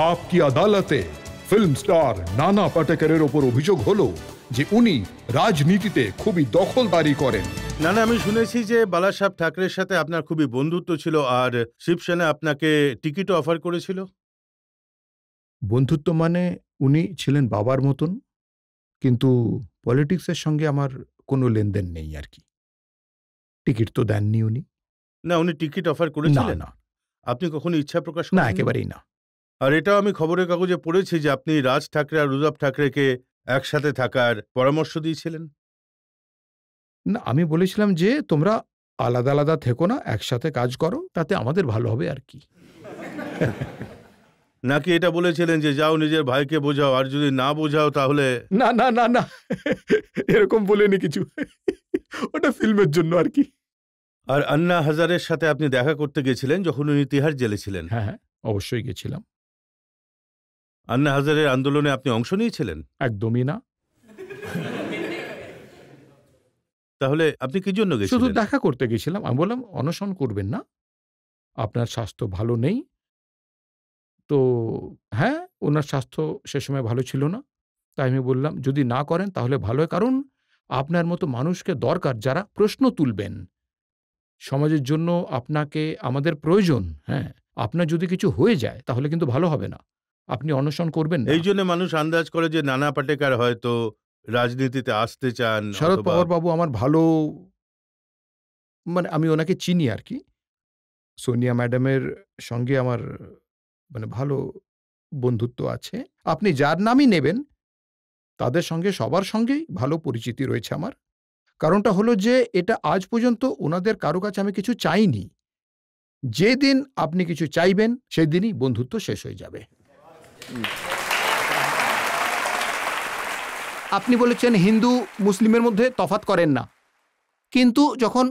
आपकी আদালতে film star নানা পাটেকরের ওপর অভিযোগ হলো যে উনি রাজনীতিতে খুবই দখলদারি করেন। না না, আমি শুনেছি যে বালাসাহেব ঠাকরের সাথে আপনার খুবই বন্ধুত্ব ছিল আর শিবসেনা আপনাকে টিকিটও অফার করেছিল। বন্ধুত্ব মানে উনি ছিলেন বাবার মতন, কিন্তু পলিটিক্সের সঙ্গে আমার কোনো লেনদেন নেই আর কি। টিকিট তো দেননি উনি। না, উনি টিকিট অফার না করেছিলেন? না আপনি কখনো ইচ্ছা প্রকাশ না, করেননি? একেবারেই না। আর এটাও আমি খবরের কাগজে পড়েছি যে আপনি রাজ ঠাকরে আর উদ্ধব ঠাকরেকে একসাথে থাকার পরামর্শ দিয়েছিলেন। না, আমি বলেছিলাম যে তোমরা আলাদা আলাদা থেকো না, একসাথে কাজ করো, তাতে আমাদের ভালো হবে আর কি। নাকি এটা বলেছিলেন যে যাও নিজের ভাইকে বোঝাও, আর যদি না বোঝাও তাহলে? না না না না, এরকম বলেনি কিছু। ওটা ফিল্মের জন্য আর কি। আর আন্না হাজারের সাথে আপনি দেখা করতে গেছিলেন যখন উনি তিহার জেলে ছিলেন? হ্যাঁ হ্যাঁ, অবশ্যই গেছিলাম। আন্না হাজারের আন্দোলনে আপনি অংশ নিয়েছিলেন? একদমই না, তাহলে আপনি কি জন্য শুধু গেছিলেন? দেখা করতে গেছিলাম। আমি বললাম অনশন করবেন না, আপনার স্বাস্থ্য ভালো নেই। তো হ্যাঁ, ওনার স্বাস্থ্য সে সময় ভালো ছিল না। তাই আমি বললাম যদি না করেন তাহলে ভালো হয়, কারণ আপনার মতো মানুষকে দরকার যারা প্রশ্ন তুলবেন। সমাজের জন্য আপনাকে আমাদের প্রয়োজন। হ্যাঁ, আপনার যদি কিছু হয়ে যায় তাহলে কিন্তু ভালো হবে না। আপনি অনশন করবেন না। এই জন্য মানুষ আন্দাজ করে যে নানা পাটেকর হয়তো রাজনীতিতে আসতে চান। শরদ অথবা পাওয়ার বাবু আমার ভালো, মানে আমি ওনাকে চিনি আর কি। সোনিয়া ম্যাডামের সঙ্গে আমার মানে ভালো বন্ধুত্ব আছে। আপনি যার নামই নেবেন তাদের সঙ্গে সবার সঙ্গেই ভালো পরিচিতি রয়েছে আমার। কারণটা হলো যে এটা আজ পর্যন্ত ওনাদের কারো কাছে আমি কিছু চাইনি। যেদিন আপনি কিছু চাইবেন সেদিনই বন্ধুত্ব শেষ হয়ে যাবে। আপনি বলেছেন হিন্দু মুসলিমের মধ্যে তফাৎ করেন না, কিন্তু যখন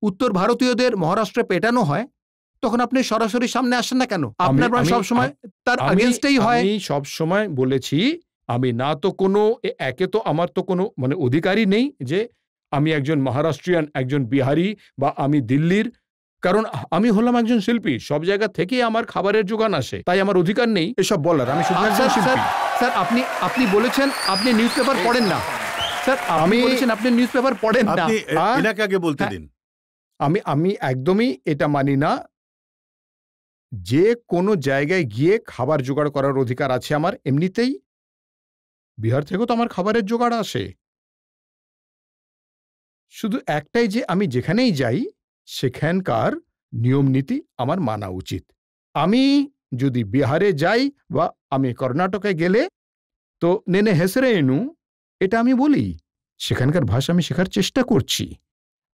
উত্তর ভারতীয়দের মহারাষ্ট্রে পেটানো হয় তখন আপনি সরাসরি সামনে আসেন না কেন? আপনার সবসময় তার আগেনস্টেই হয়। আমি সবসময় বলেছি আমি না তো কোনো একে তো আমার তো কোনো মানে অধিকারই নেই যে আমি একজন মহারাষ্ট্রিয়ান, একজন বিহারি বা আমি দিল্লির, কারণ আমি হলাম একজন শিল্পী। সব জায়গা থেকে আমার খাবারের যোগান আসে, তাই আমার অধিকার নেই এসব বলার। আমি শুধু একজন শিল্পী। স্যার আপনি বলেছেন আপনি নিউজপেপার পড়েন না। স্যার আপনি বলেছেন আপনি নিউজপেপার পড়েন না। আপনি এনাকে আগে বলতে দিন। আমি একদমই এটা মানি না। যে কোনো জায়গায় গিয়ে খাবার জোগাড় করার অধিকার আছে আমার। এমনিতেই বিহার থেকেও তো আমার খাবারের জোগাড় আসে। শুধু একটাই যে আমি যেখানেই যাই সেখানকার নিয়ম নীতি আমার মানা উচিত। আমি যদি বিহারে যাই বা আমি কর্ণাটকে গেলে তো নেনে হেসরে এনু, এটা আমি বলি। সেখানকার ভাষা আমি শেখার চেষ্টা করছি।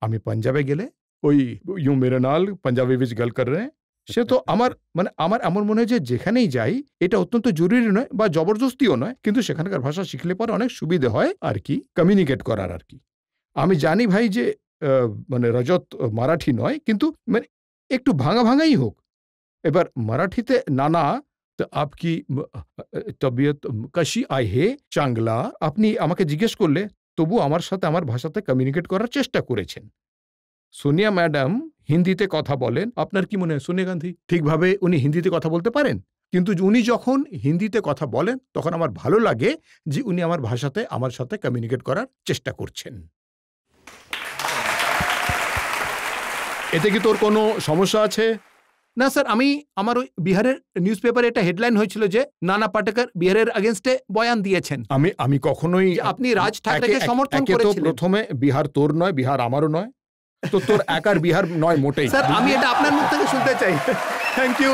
আমি পাঞ্জাবে গেলে ওই ইউ মেরে নাল পাঞ্জাবি বিচ গল কর রে, সে তো আমার মানে আমার এমন মনে হয় যে যেখানেই যাই এটা অত্যন্ত জরুরি নয় বা জবরদস্তিও নয়, কিন্তু সেখানকার ভাষা শিখলে পরে অনেক সুবিধে হয় আর কি, কমিউনিকেট করার আর কি। আমি জানি ভাই যে মানে রজত মারাঠি নয়, কিন্তু মানে একটু ভাঙা ভাঙাই হোক। এবার মারাঠিতে নানা তো আপকি তবিয়ত কাশি আই হে চাংলা আপনি আমাকে জিজ্ঞেস করলে তবু আমার সাথে আমার ভাষাতে কমিউনিকেট করার চেষ্টা করেছেন। সোনিয়া ম্যাডাম হিন্দিতে কথা বলেন। আপনার কি মনে হয় সোনিয়া গান্ধী ঠিকভাবে উনি হিন্দিতে কথা বলতে পারেন? কিন্তু উনি যখন হিন্দিতে কথা বলেন তখন আমার ভালো লাগে যে উনি আমার ভাষাতে আমার সাথে কমিউনিকেট করার চেষ্টা করছেন। এতে কি তোর কোনো সমস্যা আছে? না স্যার, আমি আমার ওই বিহারের নিউজপেপারে এটা হেডলাইন হয়েছিল যে নানা পাটেকর বিহারের এগেইনস্টে বয়ান দিয়েছেন। আমি কখনোই আপনি রাজ ঠাকরেকে সমর্থন করেছিলেন। প্রথমে বিহার তোর নয়, বিহার আমারও নয়, তো তোর একার বিহার নয় মোটেই। স্যার আমি এটা আপনার মুখ থেকে শুনতে চাই। Thank you.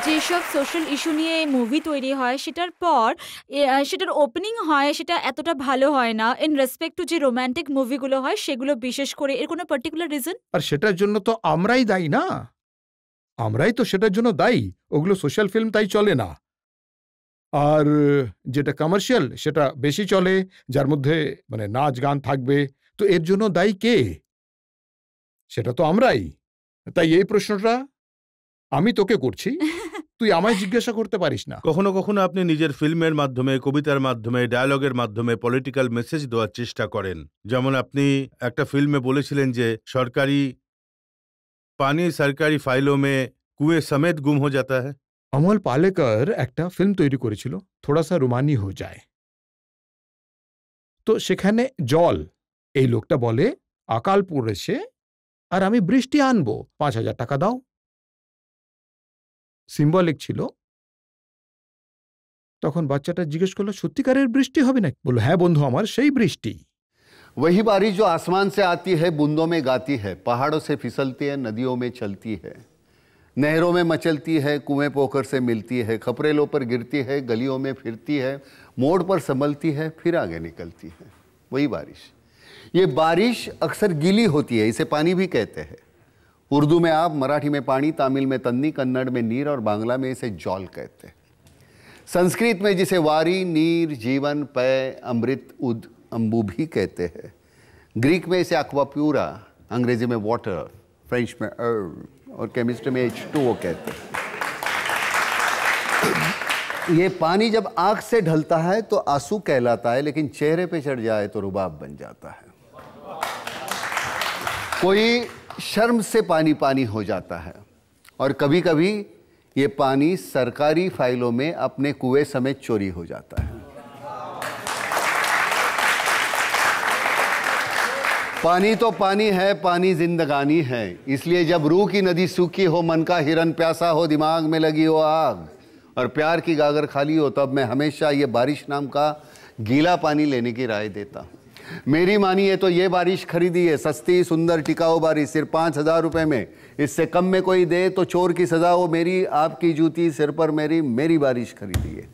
যেসব সোশ্যাল ইস্যু নিয়ে মুভি তৈরি হয় সেটার পর সেটার ওপেনিং হয় সেটা এতটা ভালো হয় না ইন রেসপেক্ট টু যে রোমান্টিক মুভিগুলো হয় সেগুলো বিশেষ করে। এর কোনো পার্টিকুলার রিজন? আর সেটার জন্য তো আমরাই দায়ী না, আমরাই তো সেটার জন্য দায়ী। ওগুলো সোশ্যাল ফিল্ম তাই চলে না। আর যেটা কমার্শিয়াল সেটা বেশি চলে, যার মধ্যে মানে নাচ গান থাকবে। তো এর জন্য দায়ী কে? সেটা তো আমরাই। তাই এই প্রশ্নটা আমি তোকে করছি, তুই আমায় জিজ্ঞাসা করতে পারিস না। কখনো কখনো আপনি নিজের ফিল্মের মাধ্যমে, কবিতার মাধ্যমে, ডায়ালগের মাধ্যমে পলিটিক্যাল মেসেজ দেওয়ার চেষ্টা করেন। যেমন আপনি একটা ফিল্মে বলেছিলেন যে সরকারি পানি সরকারি ফাইलों में कुएं समेत गुम हो जाता है। অমল পালেকর একটা ফিল্ম তৈরি করেছিল থোড়া সা রুমানি হো যায়। তো সেখানে জল, এই লোকটা বলে আকাল পড়েছে আর আমি বৃষ্টি আনবো, 5,000 টাকা দাও। সিম্বলিক ছিল। তখন বাচ্চাটা জিজ্ঞেস করলো, সত্যিকারের বৃষ্টি হবে না? বললো, হ্যাঁ বন্ধু আমার, সেই বৃষ্টি। वही बारिश जो आसमान से आती है, बूंदों में गाती है, पहाड़ों से फिसलती है, नदियों में चलती है, नहरों में मचलती है, कुएं पोखर से मिलती है, खपरेलों पर गिरती है, गलियों में फिरती है, मोड़ पर संभलती है, फिर आगे निकलती है। वही बारिश। ये बारिश अक्सर गीली होती है, इसे पानी भी कहते हैं। उर्दू में आप, मराठी में पानी, तमिल में तन्नी, कन्नड़ में नीर और बांग्ला में इसे जौल कहते हैं। संस्कृत में जिसे वारी, नीर, जीवन, पय, अमृत, उद, अम्बू भी कहते हैं। ग्रीक में इसे एक्वाप्यूरा, अंग्रेजी में वाटर, फ्रेंच में और केमिस्ट्री में H2O कहते हैं। ये पानी जब आंख से ढलता है तो आंसू कहलाता है, लेकिन चेहरे पे चढ़ जाए तो रुबाब बन जाता है। कोई शर्म से पानी पानी हो जाता है और कभी कभी ये पानी सरकारी फाइलों में अपने कुएं समेत चोरी हो जाता है। पानी तो पानी है, पानी जिंदगानी है, इसलिए जब रूह की नदी सूखी हो, मन का हिरन प्यासा हो, दिमाग में लगी हो आग और प्यार की गागर खाली हो, तब मैं हमेशा ये बारिश नाम का गीला पानी लेने की राय देता हूँ। मेरी मानिए तो ये बारिश खरीदी है, सस्ती सुंदर टिकाऊ बारिश, सिर्फ 5,000 रुपए में। इससे कम में कोई दे तो चोर की सजा हो, मेरी आपकी जूती सिर पर मेरी बारिश खरीदी है।